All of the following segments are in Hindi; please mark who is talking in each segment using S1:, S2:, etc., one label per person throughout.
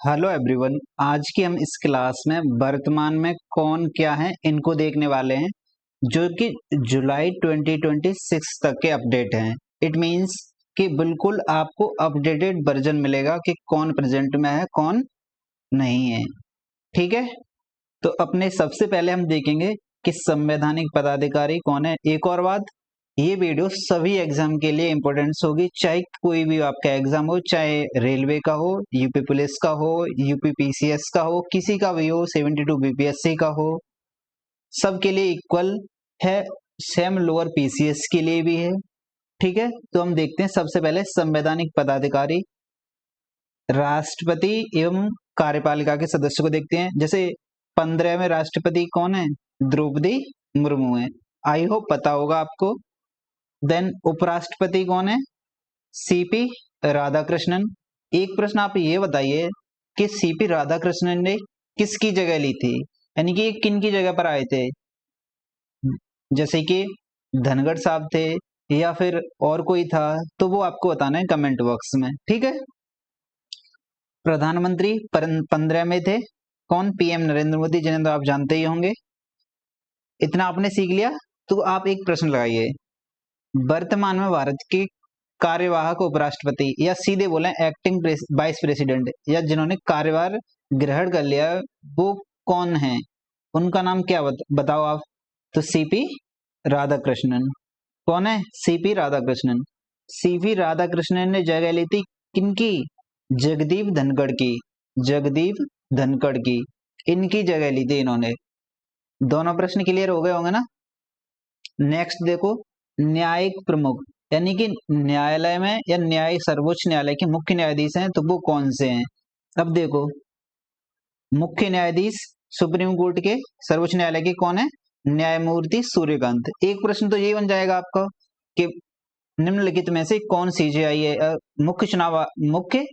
S1: Hello everyone. आज की हम इस क्लास में वर्तमान में कौन क्या है इनको देखने वाले हैं, जो कि जुलाई 2026 तक के अपडेट हैं। इट मींस कि बिल्कुल आपको अपडेटेड वर्जन मिलेगा कि कौन प्रेजेंट में है कौन नहीं है। ठीक है, तो अपने सबसे पहले हम देखेंगे कि संवैधानिक पदाधिकारी कौन है। एक और बात, ये वीडियो सभी एग्जाम के लिए इंपॉर्टेंस होगी, चाहे कोई भी आपका एग्जाम हो, चाहे रेलवे का हो, यूपी पुलिस का हो, यूपी पीसीएस का हो, किसी का भी हो, 72 बीपीएससी का हो, सबके लिए इक्वल है। सेम लोअर पीसीएस के लिए भी है। ठीक है, तो हम देखते हैं सबसे पहले संवैधानिक पदाधिकारी राष्ट्रपति एवं कार्यपालिका के सदस्य को देखते हैं। जैसे 15 में राष्ट्रपति कौन है? द्रौपदी मुर्मू है। आई होप पता होगा आपको। देन उपराष्ट्रपति कौन है? सीपी राधाकृष्णन। एक प्रश्न आप ये बताइए कि सीपी राधाकृष्णन ने किसकी जगह ली थी, यानी कि किन की जगह पर आए थे? जैसे कि धनखड़ साहब थे या फिर और कोई था, तो वो आपको बताना है कमेंट बॉक्स में। ठीक है, प्रधानमंत्री 15 में थे कौन? पीएम नरेंद्र मोदी, जिन्हें तो आप जानते ही होंगे। इतना आपने सीख लिया, तो आप एक प्रश्न लगाइए। वर्तमान में भारत के कार्यवाहक उपराष्ट्रपति, या सीधे बोले एक्टिंग वाइस प्रेसिडेंट, या जिन्होंने कार्यभार ग्रहण कर लिया, वो कौन है? उनका नाम क्या बताओ आप। तो सीपी राधाकृष्णन। कौन है? सीपी राधाकृष्णन। सीपी राधाकृष्णन ने जगह ली थी किनकी? जगदीप धनखड़ की। जगदीप धनखड़ की, इनकी जगह ली थी इन्होंने। दोनों प्रश्न क्लियर हो गए होंगे ना। नेक्स्ट देखो, न्यायिक प्रमुख, यानी कि न्यायालय में या सर्वोच्च न्यायालय के मुख्य न्यायाधीश हैं, तो वो कौन से हैं? अब देखो, मुख्य न्यायाधीश सुप्रीम कोर्ट के, सर्वोच्च न्यायालय के कौन है? न्यायमूर्ति सूर्यकांत। एक प्रश्न तो यही बन जाएगा आपका कि निम्नलिखित में से कौन सीजेआई है, मुख्य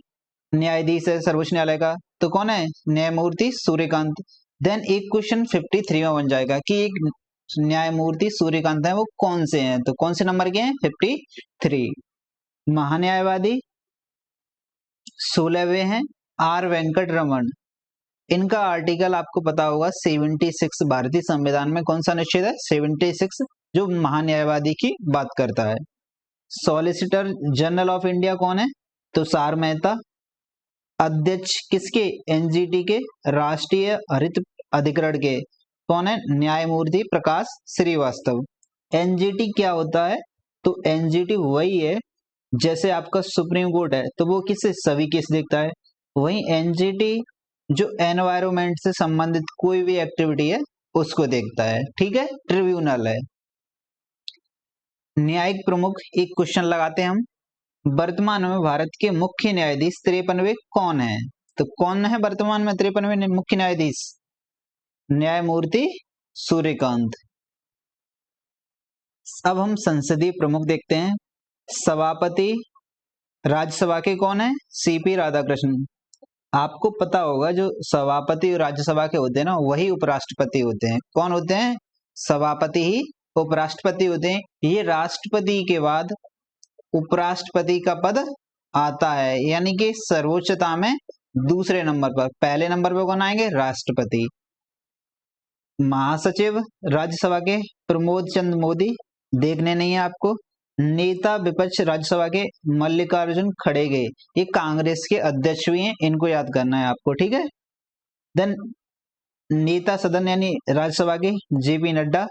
S1: न्यायाधीश है सर्वोच्च न्यायालय का, तो कौन है? न्यायमूर्ति सूर्यकांत। देन एक क्वेश्चन 53 में बन जाएगा कि एक न्यायमूर्ति सूर्यकांत है, वो कौन से हैं? तो कौन से नंबर के हैं? 53। महान्यायवादी 16वें हैं आर वेंकट रमन। इनका आर्टिकल आपको पता होगा 76, भारतीय संविधान में कौन सा अनुच्छेद है? 76, जो महान्यायवादी की बात करता है। सॉलिसिटर जनरल ऑफ इंडिया कौन है? तुषार मेहता। अध्यक्ष किसके? एनजीटी के, राष्ट्रीय हरित अधिकरण के, कौन है? न्यायमूर्ति प्रकाश श्रीवास्तव। एनजीटी क्या होता है? तो एनजीटी वही है, जैसे आपका सुप्रीम कोर्ट है तो वो किससे? सभी केस देखता है। वही एनजीटी जो एनवायरमेंट से संबंधित कोई भी एक्टिविटी है उसको देखता है। ठीक है, ट्रिब्यूनल है। न्यायिक प्रमुख, एक क्वेश्चन लगाते हैं हम। वर्तमान में भारत के मुख्य न्यायाधीश 53वें कौन है? तो कौन है वर्तमान में 53वें मुख्य न्यायाधीश? न्यायमूर्ति सूर्यकांत। अब हम संसदीय प्रमुख देखते हैं। सभापति राज्यसभा के कौन है? सीपी राधाकृष्णन। आपको पता होगा जो सभापति और राज्यसभा के होते हैं ना, वही उपराष्ट्रपति होते हैं। कौन होते हैं? सभापति ही उपराष्ट्रपति होते हैं। ये राष्ट्रपति के बाद उपराष्ट्रपति का पद आता है, यानी कि सर्वोच्चता में दूसरे नंबर पर। पहले नंबर पर कौन आएंगे? राष्ट्रपति। महासचिव राज्यसभा के प्रमोद चंद मोदी, देखने नहीं है आपको। नेता विपक्ष राज्यसभा के मल्लिकार्जुन खड़गे, ये कांग्रेस के अध्यक्ष भी हैं, इनको याद करना है आपको। ठीक है। देन नेता सदन यानी राज्यसभा के जेपी नड्डा।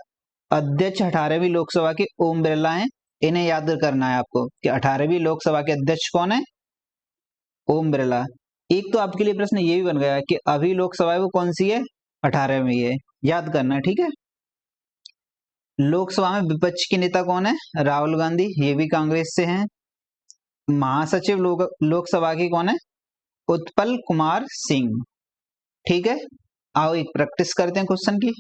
S1: अध्यक्ष 18वीं लोकसभा के ओम बिरला हैं, इन्हें याद करना है आपको कि 18वीं लोकसभा के अध्यक्ष कौन है? ओम बिरला। एक तो आपके लिए प्रश्न ये भी बन गया कि अभी लोकसभा है वो कौन सी है? 18वीं है, याद करना है। ठीक है। लोकसभा में विपक्ष के नेता कौन है? राहुल गांधी, ये भी कांग्रेस से हैं। महासचिव लोकसभा की कौन है? उत्पल कुमार सिंह। ठीक है, आओ एक प्रैक्टिस करते हैं क्वेश्चन की।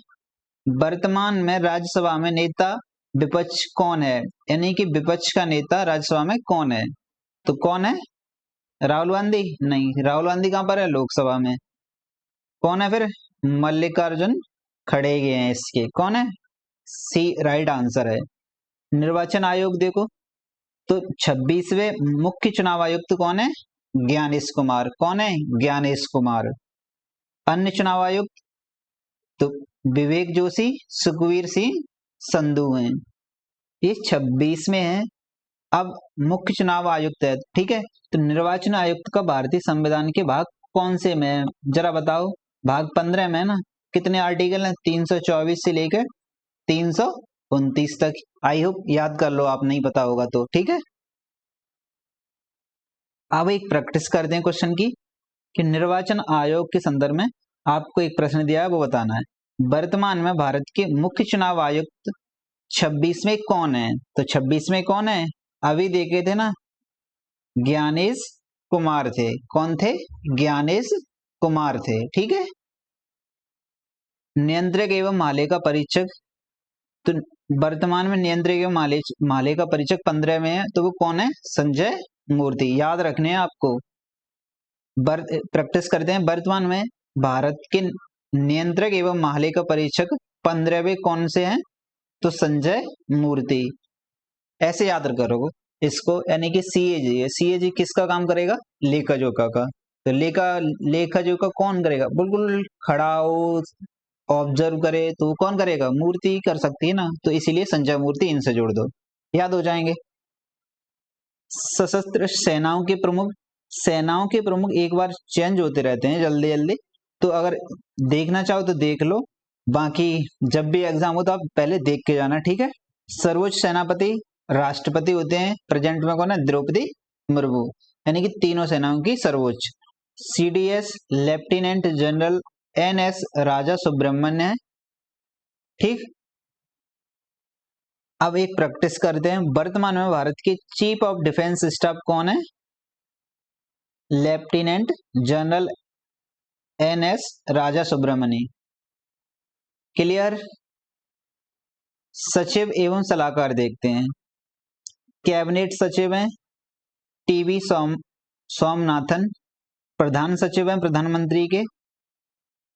S1: वर्तमान में राज्यसभा में नेता विपक्ष कौन है, यानी कि विपक्ष का नेता राज्यसभा में कौन है? तो कौन है? राहुल गांधी? नहीं, राहुल गांधी कहां पर है? लोकसभा में। कौन है फिर? मल्लिकार्जुन खड़गे हैं इसके। कौन है? सी राइट आंसर है। निर्वाचन आयोग देखो, तो 26वें मुख्य चुनाव आयुक्त कौन है? ज्ञानेश कुमार। कौन है? ज्ञानेश कुमार। अन्य चुनाव आयुक्त तो विवेक जोशी, सुखवीर सिंह संधू हैं। ये 26 में है। अब मुख्य चुनाव आयुक्त है, ठीक है। तो निर्वाचन आयुक्त का भारतीय संविधान के भाग कौन से में है, जरा बताओ। भाग 15 में है ना। कितने आर्टिकल हैं? 324 से लेकर 329 तक। आई होप याद कर लो, आप नहीं पता होगा तो, ठीक है। अब एक प्रैक्टिस करते हैं क्वेश्चन की कि निर्वाचन आयोग के संदर्भ में आपको एक प्रश्न दिया है, वो बताना है। वर्तमान में भारत के मुख्य चुनाव आयुक्त 26 में कौन है? तो 26 में कौन है? अभी देखे थे ना, ज्ञानेश कुमार थे। कौन थे? ज्ञानेश कुमार थे, ठीक है। नियंत्रक एवं माले का परीक्षक, तो वर्तमान में नियंत्रक एवं माले का परीक्षक 15 में है, तो वो कौन है? संजय मूर्ति। याद रखने हैं आपको। प्रैक्टिस करते हैं। वर्तमान में भारत के नियंत्रक एवं माले का परीक्षक 15वें कौन से हैं? तो संजय मूर्ति। ऐसे याद करो इसको, यानी कि सीएजी है। सीएजी किसका काम करेगा? लेखा जोखा का। तो लेखा जोखा कौन करेगा? बिल्कुल खड़ा हो, ऑब्जर्व करे, तो कौन करेगा? मूर्ति ही कर सकती है ना। तो इसीलिए संजय मूर्ति, इनसे जोड़ दो, याद हो जाएंगे। सशस्त्र सेनाओं के प्रमुख, सेनाओं के प्रमुख एक बार चेंज होते रहते हैं जल्दी जल्दी, तो अगर देखना चाहो तो देख लो, बाकी जब भी एग्जाम हो तो आप पहले देख के जाना, ठीक है। सर्वोच्च सेनापति राष्ट्रपति होते हैं। प्रेजेंट में कौन है? द्रौपदी मुर्मू, यानी कि तीनों सेनाओं की सर्वोच्च। सीडीएस लेफ्टिनेंट जनरल एनएस राजा सुब्रमण्य है, ठीक। अब एक प्रैक्टिस करते हैं। वर्तमान में भारत के चीफ ऑफ डिफेंस स्टाफ कौन है? लेफ्टिनेंट जनरल एनएस राजा सुब्रमण्य। क्लियर। सचिव एवं सलाहकार देखते हैं। कैबिनेट सचिव हैं टीवी सोमनाथन। प्रधान सचिव हैं प्रधानमंत्री के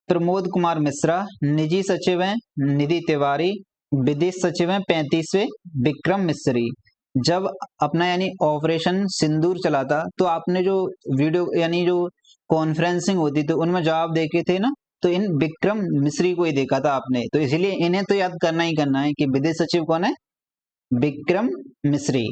S1: प्रमोद कुमार मिश्रा। निजी सचिव हैं निधि तिवारी। विदेश सचिव हैं 35वें विक्रम मिश्री। जब अपना यानी ऑपरेशन सिंदूर चला था, तो आपने जो वीडियो यानी जो कॉन्फ्रेंसिंग होती थी उनमें जवाब देखे थे ना, तो इन विक्रम मिश्री को ही देखा था आपने। तो इसलिए इन्हें तो याद करना ही करना है कि विदेश सचिव कौन है? विक्रम मिश्री।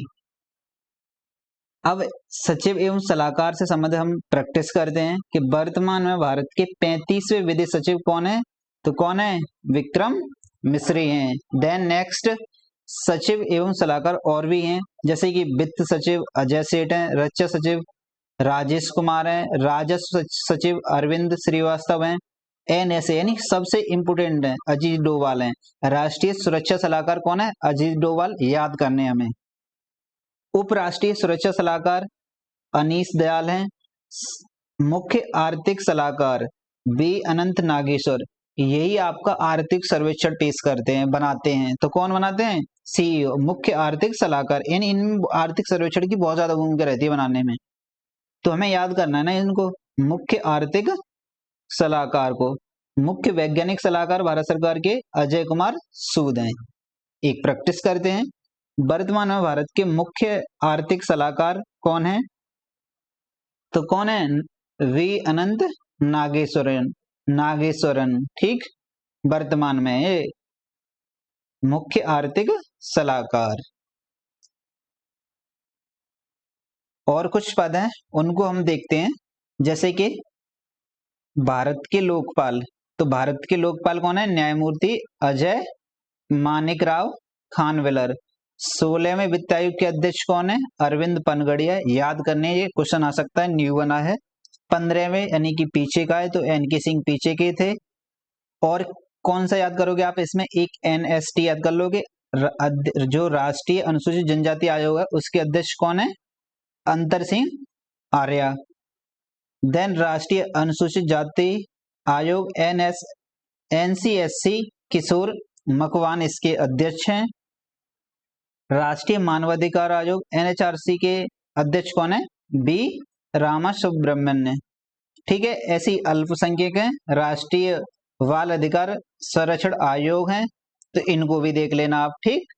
S1: अब सचिव एवं सलाहकार से संबंधित हम प्रैक्टिस करते हैं कि वर्तमान में भारत के 35वें विदेश सचिव कौन है? तो कौन है? विक्रम मिश्री हैं। देन नेक्स्ट सचिव एवं सलाहकार और भी हैं, जैसे कि वित्त सचिव अजय सेठ हैं। रक्षा सचिव राजेश कुमार हैं। राजस्व सचिव अरविंद श्रीवास्तव हैं। एनएसए यानी सबसे इंपोर्टेंट है अजीत डोभाल हैं। राष्ट्रीय सुरक्षा सलाहकार कौन है? अजीत डोभाल, याद करने हमें। उप राष्ट्रीय सुरक्षा सलाहकार अनीश दयाल हैं। मुख्य आर्थिक सलाहकार बी अनंत नागेश्वर। यही आपका आर्थिक सर्वेक्षण टेस्ट करते हैं, बनाते हैं। तो कौन बनाते हैं? सीईओ, मुख्य आर्थिक सलाहकार। यानी इन आर्थिक सर्वेक्षण की बहुत ज्यादा भूमिका रहती है बनाने में, तो हमें याद करना है ना इनको। मुख्य आर्थिक सलाहकार को। मुख्य वैज्ञानिक सलाहकार भारत सरकार के अजय कुमार सूद हैं। एक प्रैक्टिस करते हैं। वर्तमान में भारत के मुख्य आर्थिक सलाहकार कौन है? तो कौन है? वी अनंत नागेश्वरन, ठीक। वर्तमान में ये मुख्य आर्थिक सलाहकार। और कुछ पद हैं उनको हम देखते हैं, जैसे कि भारत के लोकपाल। तो भारत के लोकपाल कौन है? न्यायमूर्ति अजय मानिक राव खानविलर। 16वें वित्त आयोग के अध्यक्ष कौन है? अरविंद पनगड़िया। याद करने, ये क्वेश्चन आ सकता है, न्यू बना है। 15वें यानी कि पीछे का है, तो एनके सिंह पीछे के थे। और कौन सा याद करोगे आप इसमें? एक एनएसटी याद कर लोगे। जो राष्ट्रीय अनुसूचित जनजाति आयोग है उसके अध्यक्ष कौन है? अंतर सिंह आर्या। देन राष्ट्रीय अनुसूचित जाति आयोग एनसीएससी किशोर मकवान इसके अध्यक्ष हैं। राष्ट्रीय मानवाधिकार आयोग एनएचआरसी के अध्यक्ष कौन है? बी रामा सुब्रमण्य, ठीक है। ऐसी अल्पसंख्यक है राष्ट्रीय बाल अधिकार संरक्षण आयोग है, तो इनको भी देख लेना आप, ठीक।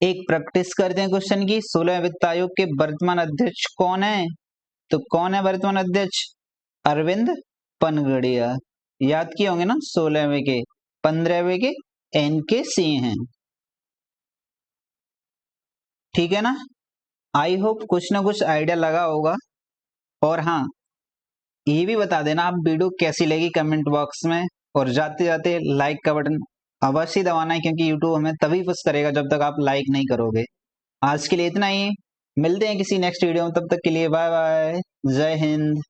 S1: एक प्रैक्टिस करते हैं क्वेश्चन की। 16वें वित्त आयोग के वर्तमान अध्यक्ष कौन है? तो कौन है वर्तमान अध्यक्ष? अरविंद पनगड़िया। याद किए होंगे ना, 16वें के 15वें के NK सिंह हैं। ठीक है ना? आई होप कुछ ना कुछ आइडिया लगा होगा। और हाँ, ये भी बता देना आप वीडियो कैसी लगी कमेंट बॉक्स में, और जाते जाते लाइक का बटन अवश्य दबाना है, क्योंकि यूट्यूब हमें तभी पुश करेगा जब तक आप लाइक नहीं करोगे। आज के लिए इतना ही, मिलते हैं किसी नेक्स्ट वीडियो में, तब तक के लिए बाय बाय, जय हिंद।